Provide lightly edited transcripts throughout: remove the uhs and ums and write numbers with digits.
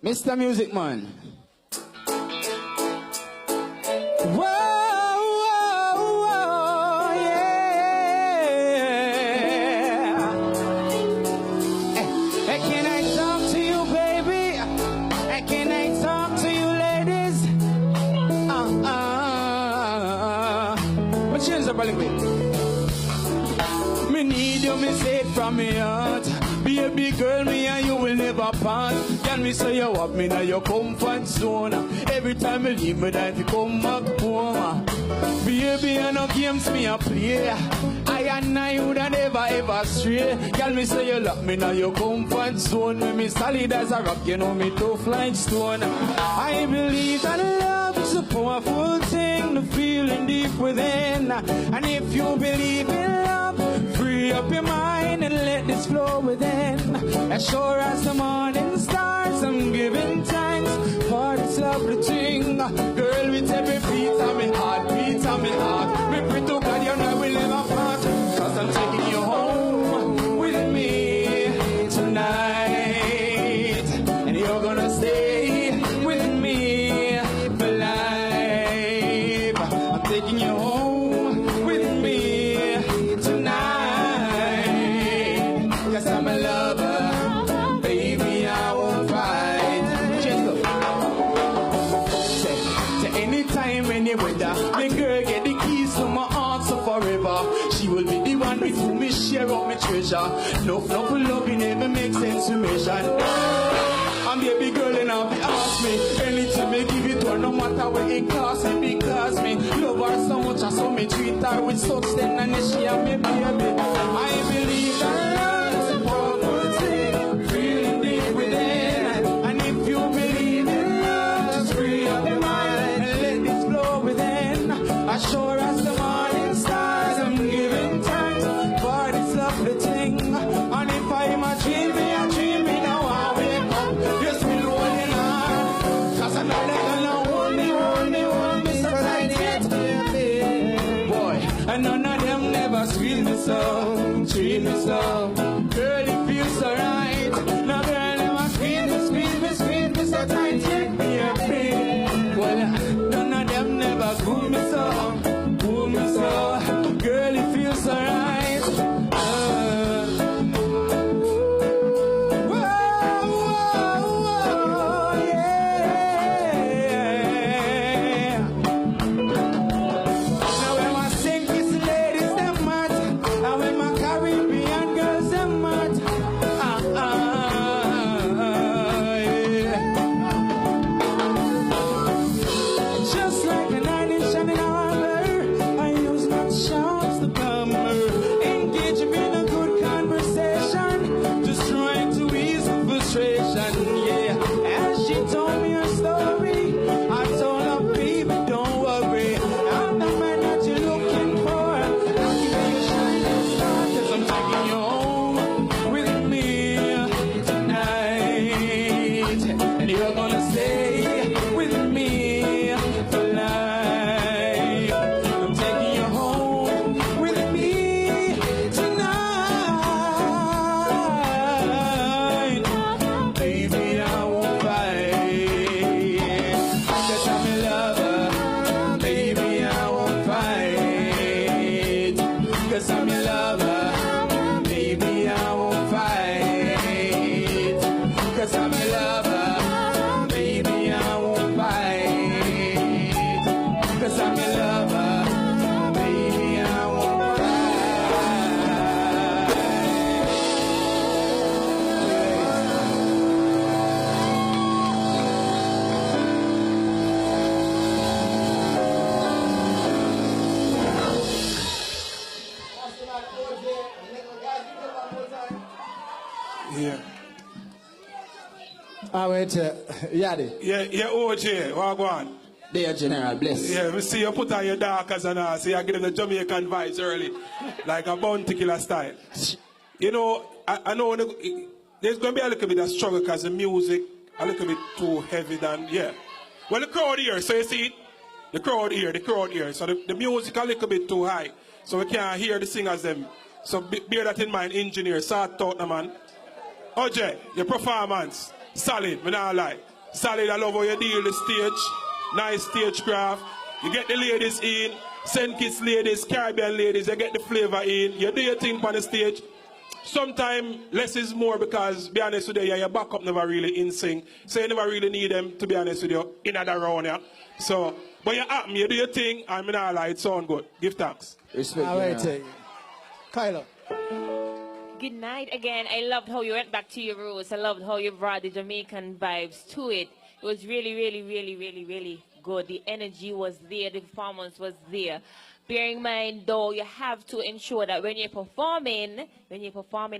Mr. Music Man. Whoa, whoa, whoa, yeah. Hey, can I talk to you, baby? Hey, can I talk to you, ladies? What change up a little bit? Me need you, me say it from me heart. Baby girl, me and you will never part. Can me say you want me now your comfort zone? Every time you leave me, that you come back home. Baby, I no games me a play. I and I would never ever stray. Can me say you lock me now your comfort zone? When me solid as a rock, you know me tough like stone. I believe that love is a powerful thing, the feeling deep within. And if you believe in love, free up your mind and let this flow within. As sure as the morning stars, I'm giving thanks for this lovely thing. Girl, with every beat of me heart, beat of me heart, me pray to God you know we'll never part. Cause I'm taking you home with me tonight, and you're gonna stay with me for life. I'm taking you home with me tonight, cause I'm a lover, baby, I won't fight. Say, anytime, any weather, the girl get the keys to my heart so forever. She will be the one with whom me share out my treasure. No love, it never makes sense to measure. I'm baby girl and I'll be ask me anything me give it to her, no matter what it costs me, because me love her so much and so me treat her with such tenderness. She and me baby, I believe that love is a powerful thing, feeling deep within. And if you believe in love, just free up your mind and let this flow within. As sure as the morning stars, I'm giving thanks for this lovely thing. And if I'm a dream, me now I wake up. Just me rolling on, cause I know they're gonna hold me so tight yet. Boy, and none of them never squeeze me so, treat me so. Girl, it feels so right. No girl never squeeze me so tight yet. Well, none of them never cool me so, girl, it feels so right. Yeah. I went to Yadi. Yeah, OJ, what go on? Dear General, bless. Yeah, we see you put on your darkers and all, so you give them the Jamaican vibes early, like a bounty killer style. You know, I know there's going to be a little bit of struggle because the music a little bit too heavy than, yeah. Well, the crowd here, so you see it? The crowd here. So the music a little bit too high, so we can't hear the singers them. So bear that in mind, engineer, sort out the man. OJ, your performance. Solid, me not lie. Solid, I love how you deal the stage. Nice stagecraft. You get the ladies in. St. Kitts ladies, Caribbean ladies, you get the flavor in. You do your thing on the stage. Sometimes less is more because, be honest with you, your backup never really in sync. So you never really need them, to be honest with you, in and around here. So, but you happen, you do your thing, and me not lie, it sound good. Give thanks. Respect. All right, Kyla. Good night again. I loved how you went back to your roots. I loved how you brought the Jamaican vibes to it. It was really, really, really, really, really good. The energy was there. The performance was there. Bearing in mind, though, you have to ensure that when you're performing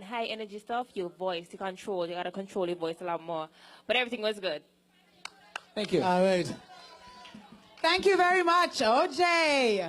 high energy stuff, your voice, you got to control your voice a lot more. But everything was good. Thank you. All right. Thank you very much, OJ.